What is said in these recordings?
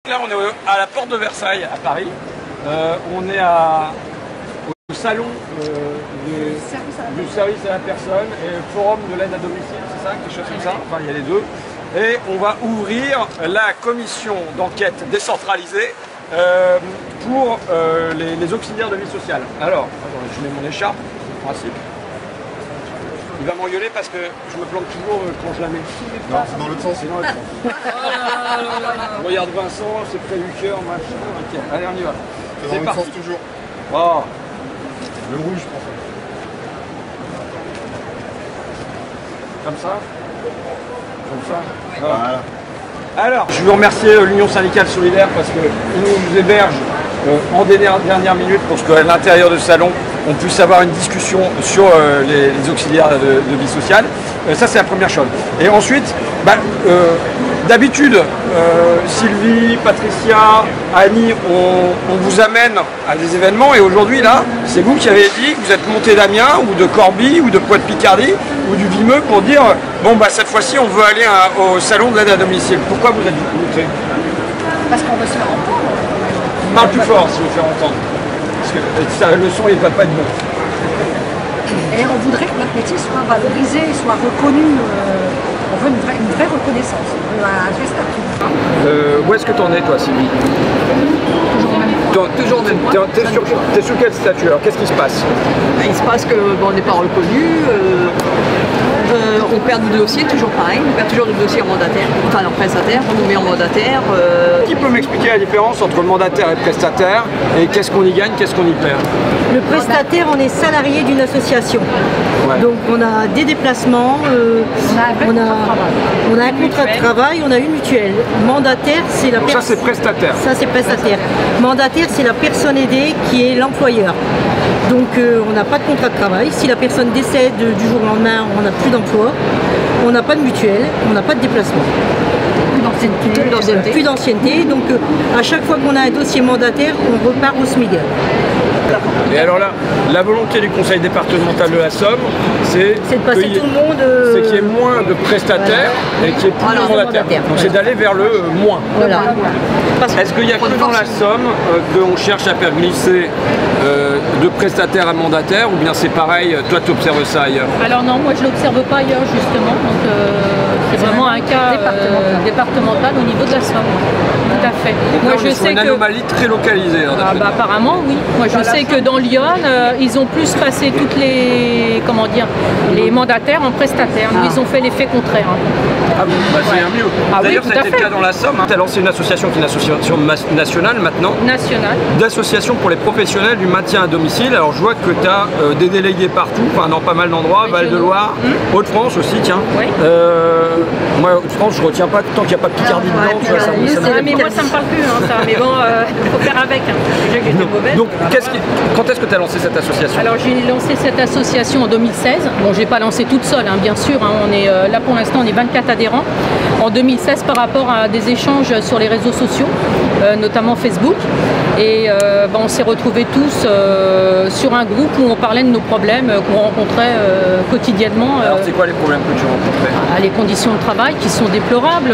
Là, on est à la porte de Versailles, à Paris. On est au salon du service à la personne et le forum de l'aide à domicile, c'est ça, quelque chose comme ça. Enfin, il y a les deux. Et on va ouvrir la commission d'enquête décentralisée pour les auxiliaires de vie sociale. Alors, attendez, je mets mon écharpe, c'est le principe. Il va m'engueuler parce que je me plante toujours quand je la mets. Non, c'est dans l'autre sens. C'est dans l'autre sens. Regarde Vincent, c'est près du cœur, machin. Ok, allez, on y va. C'est dans l'autre sens toujours. Oh. Le rouge, je pense. Comme ça. Comme ça. Voilà. Alors, je veux remercier l'Union syndicale solidaire parce qu'ils nous hébergent en dernière minute pour qu'à l'intérieur du salon, on puisse avoir une discussion sur les auxiliaires de vie sociale. Ça, c'est la première chose. Et ensuite, d'habitude, Sylvie, Patricia, Annie, on vous amène à des événements et aujourd'hui, là, c'est vous qui avez dit que vous êtes monté d'Amiens ou de Corbie ou de Poix-de-Picardie ou du Vimeux pour dire bon, cette fois-ci, on veut aller au salon de l'aide à domicile. Pourquoi vous êtes monté? Parce qu'on veut se faire entendre. Parle plus fort si vous faire entendre. Parce que le son, il ne va pas être bon. Et on voudrait que notre métier soit valorisé, soit reconnu. On veut une vraie reconnaissance, un vrai statut. Où est-ce que tu en es, toi, Sylvie? Toujours même. T'es sur quel statut? Alors, qu'est-ce qui se passe? Il se passe qu'on n'est pas reconnu, on perd du dossier, toujours pareil, on perd toujours du dossier en mandataire, enfin en prestataire, on nous met en mandataire. Qui peut m'expliquer la différence entre mandataire et prestataire et qu'est-ce qu'on y gagne, qu'est-ce qu'on y perd? Le prestataire, on est salarié d'une association. Ouais. Donc on a des déplacements, on a un contrat de travail, on a une mutuelle. Mandataire, c'est la personne. Ça, c'est prestataire. Ça, c'est prestataire. Mandataire, c'est la personne aidée qui est l'employeur. Donc on n'a pas de contrat de travail. Si la personne décède du jour au lendemain, on n'a plus d'emploi, on n'a pas de mutuelle, on n'a pas de déplacement. Plus d'ancienneté. Donc à chaque fois qu'on a un dossier mandataire, on repart au SMIG. Et alors là, la volonté du conseil départemental de la Somme, c'est de passer tout le monde. C'est qu'il y ait moins de prestataires et qu'il y ait plus de mandataires. Donc c'est d'aller vers le moins. Voilà. Est-ce qu'il n'y a que dans la Somme qu'on cherche à faire glisser de prestataires à mandataires ou bien c'est pareil, toi tu observes ça ailleurs? Alors non, moi je ne l'observe pas ailleurs justement, donc c'est vraiment un cas départemental au niveau de la Somme. Tout à fait. Donc moi là, je sais une anomalie très localisée. Apparemment oui. Moi je sais que dans Lyon, ils ont plus passé toutes les mandataires en prestataires. Nous, ils ont fait l'effet contraire. Ah bon, c'est un mieux. D'ailleurs, ça a été le cas dans la Somme. Tu as lancé une association qui est une association nationale maintenant. Nationale. D'association pour les professionnels du maintien à domicile. Alors je vois que tu as des délégués partout, enfin dans pas mal d'endroits, Val-de-Loire, Hauts-de-France aussi, tiens. Oui. Moi, Hauts-de-France, je retiens pas tant qu'il n'y a pas de Picardie dedans. Tu vois, mais moi, ça me parle plus, ça. Mais bon, il faut faire avec. Déjà que j'étais mauvaise. Donc, quand est-ce que tu as lancé cette association? Alors, j'ai lancé cette association en 2016. Bon, je n'ai pas lancé toute seule, bien sûr. On est, là, pour l'instant, on est 24 adhérents. En 2016, par rapport à des échanges sur les réseaux sociaux, notamment Facebook. Et on s'est retrouvés tous sur un groupe où on parlait de nos problèmes qu'on rencontrait quotidiennement. Alors, c'est quoi les problèmes que tu rencontrais? Les conditions de travail qui sont déplorables.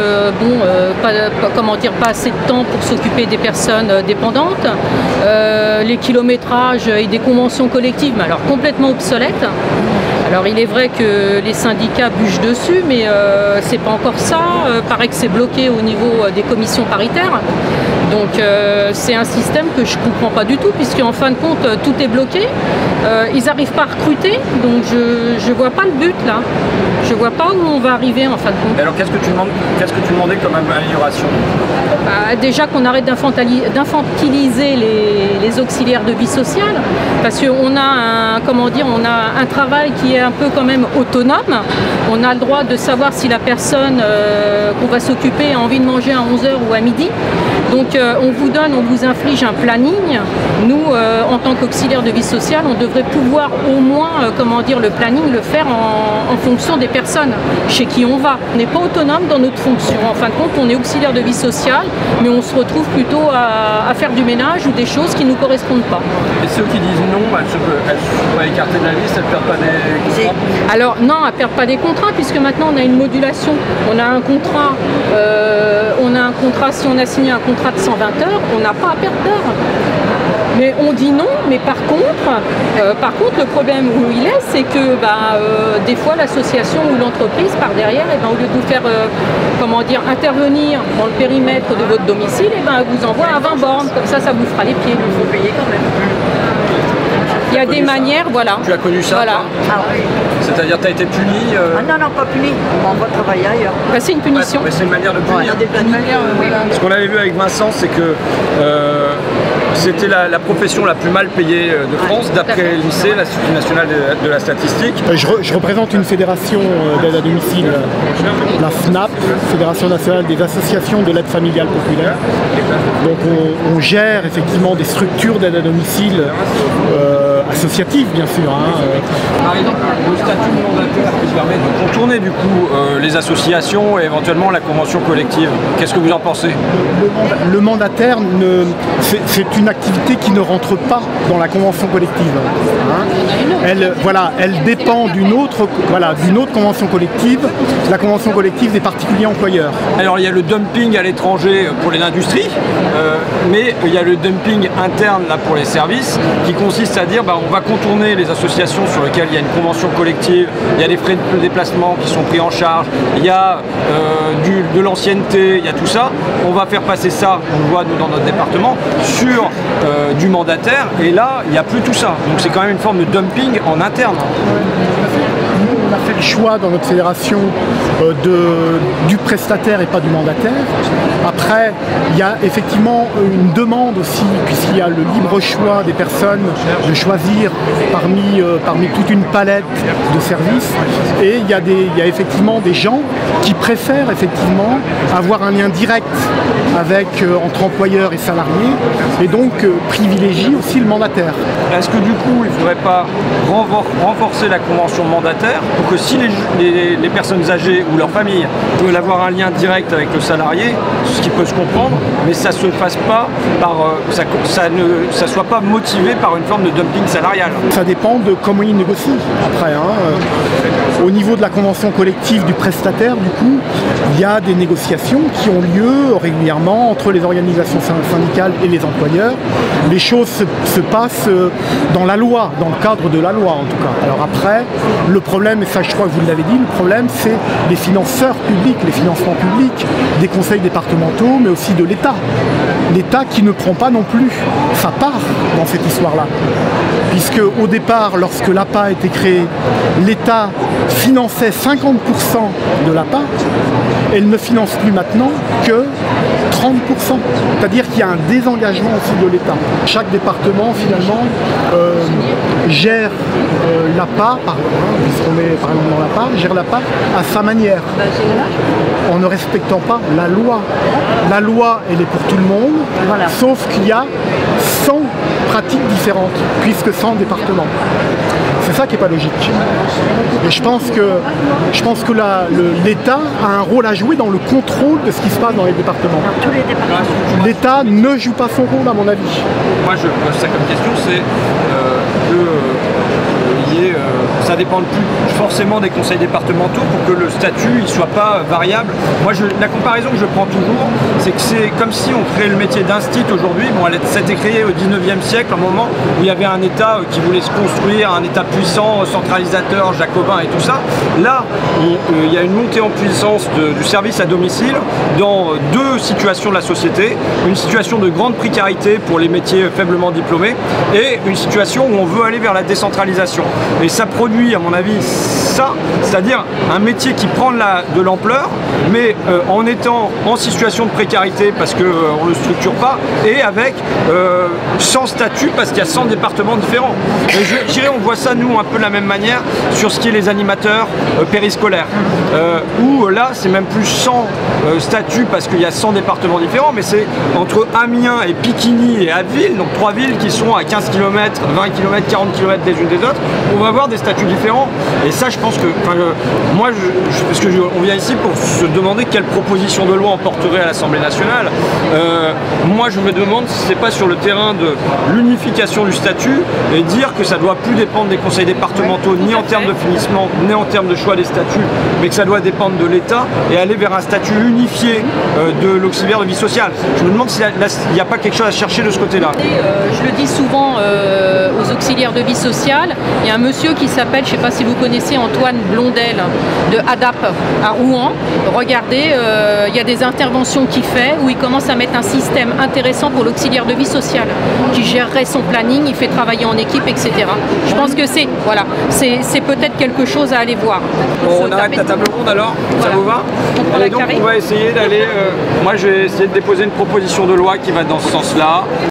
Pas assez de temps pour s'occuper des personnes dépendantes. Les kilométrages et des conventions collectives, mais alors complètement obsolètes. Alors il est vrai que les syndicats bûchent dessus, mais c'est pas encore ça. Paraît que c'est bloqué au niveau des commissions paritaires. Donc c'est un système que je ne comprends pas du tout, puisque en fin de compte tout est bloqué. Ils n'arrivent pas à recruter, donc je ne vois pas le but là. Je ne vois pas où on va arriver en fin de compte. Et alors qu'est-ce que tu demandais comme amélioration? Déjà qu'on arrête d'infantiliser les auxiliaires de vie sociale, parce qu'on a un travail qui est un peu quand même autonome. On a le droit de savoir si la personne qu'on va s'occuper a envie de manger à 11h ou à midi. Donc on vous inflige un planning. Nous, en tant qu'auxiliaire de vie sociale, on devrait pouvoir au moins, le planning, le faire en fonction des personnes chez qui on va. On n'est pas autonome dans notre fonction. En fin de compte, on est auxiliaire de vie sociale, mais on se retrouve plutôt à faire du ménage ou des choses qui ne nous correspondent pas. Et ceux qui disent non, elles sont écartées de la liste, elles ne perdent pas des contrats? Alors non, elles ne perdent pas des contrats, puisque maintenant on a une modulation. On a un contrat, si on a signé un contrat de 120 heures, on n'a pas à perdre d'heures. Mais on dit non, mais par contre, le problème où il est, c'est que des fois l'association ou l'entreprise par derrière, au lieu de vous faire intervenir dans le périmètre de votre domicile, elle vous envoie à 20 bornes, comme ça vous fera les pieds. Il faut payer quand même. Il y a des manières, voilà. Tu as connu ça? Voilà. Ah oui. C'est-à-dire tu as été puni Ah non, pas puni. On m'envoie travailler ailleurs. C'est une punition. Ouais, c'est une manière de punir. Ce qu'on avait vu avec Vincent, c'est que c'était la profession la plus mal payée de France, d'après l'INSEE, l'Institut national de la statistique. Je représente une fédération d'aide à domicile, la FNAP, Fédération nationale des associations de l'aide familiale populaire. Donc on gère effectivement des structures d'aide à domicile associatives, bien sûr. Par exemple, le statut de mandataire qui permet de contourner du coup les associations et éventuellement la convention collective. Qu'est-ce que vous en pensez? Le mandataire, c'est une activité qui ne rentre pas dans la convention collective. Elle dépend d'une autre convention collective, la convention collective des particuliers employeurs. Alors il y a le dumping à l'étranger pour les industries, mais il y a le dumping interne là pour les services qui consiste à dire on va contourner les associations sur lesquelles il y a une convention collective, il y a des frais de déplacement qui sont pris en charge, il y a de l'ancienneté, il y a tout ça. On va faire passer ça, on le voit nous dans notre département, sur du mandataire, et là il n'y a plus tout ça. Donc c'est quand même une forme de dumping en interne. On a fait le choix dans notre fédération du prestataire et pas du mandataire. Après, il y a effectivement une demande aussi, puisqu'il y a le libre choix des personnes de choisir parmi toute une palette de services. Et il y a effectivement des gens qui préfèrent effectivement avoir un lien direct entre employeurs et salariés, et donc privilégient aussi le mandataire. Est-ce que du coup, il ne faudrait pas renforcer la convention mandataire pour que si les personnes âgées ou leurs familles veulent avoir un lien direct avec le salarié, ce qui peut se comprendre, mais ça ne se fasse pas ça soit pas motivé par une forme de dumping salarial? Ça dépend de comment ils négocient après. Au niveau de la convention collective du prestataire, du coup, il y a des négociations qui ont lieu régulièrement entre les organisations syndicales et les employeurs. Les choses se passent dans la loi, dans le cadre de la loi en tout cas. Alors après, le problème, et ça je crois que vous l'avez dit, le problème c'est les financeurs publics, les financements publics, des conseils départementaux, mais aussi de l'État. L'État qui ne prend pas non plus sa part dans cette histoire-là. Puisque au départ, lorsque l'APA a été créée, l'État finançait 50% de l'APA, elle ne finance plus maintenant que 30%. C'est-à-dire qu'il y a un désengagement aussi de l'État. Chaque département, finalement, gère l'APA, puisqu'on est par exemple dans l'APA, gère l'APA à sa manière, en ne respectant pas la loi. La loi, elle est pour tout le monde, sauf qu'il y a 100 pratiques différentes, puisque 100 départements. C'est ça qui n'est pas logique. Et je pense que l'État a un rôle à jouer dans le contrôle de ce qui se passe dans les départements. L'État ne joue pas son rôle, à mon avis. Moi, je pose ça comme question, c'est ça dépend plus forcément des conseils départementaux pour que le statut ne soit pas variable. Moi, la comparaison que je prends toujours, c'est que c'est comme si on créait le métier d'instit aujourd'hui. Bon, ça a été créé au 19e siècle, un moment où il y avait un État qui voulait se construire, un État puissant, centralisateur, jacobin et tout ça. Là, il y a une montée en puissance du service à domicile dans deux situations de la société. Une situation de grande précarité pour les métiers faiblement diplômés et une situation où on veut aller vers la décentralisation. Et ça produit, à mon avis, ça, c'est-à-dire un métier qui prend de l'ampleur, mais en étant en situation de précarité parce qu'on ne le structure pas, et avec sans statut parce qu'il y a 100 départements différents. Et je dirais, on voit ça, nous, un peu de la même manière sur ce qui est les animateurs périscolaires, où là, c'est même plus 100 statuts parce qu'il y a 100 départements différents, mais c'est entre Amiens et Piquigny et Abbeville, donc 3 villes qui sont à 15 km, 20 km, 40 km des unes des autres. On va voir avoir des statuts différents. Et ça, je pense que, moi, parce que on vient ici pour se demander quelle proposition de loi on porterait à l'Assemblée nationale. Moi, je me demande si c'est pas sur le terrain de l'unification du statut et dire que ça doit plus dépendre des conseils départementaux, ni en termes de finissement, ni en termes de choix des statuts, mais que ça doit dépendre de l'État et aller vers un statut unifié de l'auxiliaire de vie sociale. Je me demande s'il n'y a pas quelque chose à chercher de ce côté-là. Je le dis souvent aux auxiliaires de vie sociale, il y a un monsieur qui s'appelle, je ne sais pas si vous connaissez, Antoine Blondel de ADAP à Rouen. Regardez, il y a des interventions qu'il fait où il commence à mettre un système intéressant pour l'auxiliaire de vie sociale qui gérerait son planning, il fait travailler en équipe, etc. Je pense que c'est peut-être quelque chose à aller voir. Bon, on arrête la table ronde alors, voilà. Ça vous va? Et donc on va essayer d'aller, moi je vais essayer de déposer une proposition de loi qui va dans ce sens-là.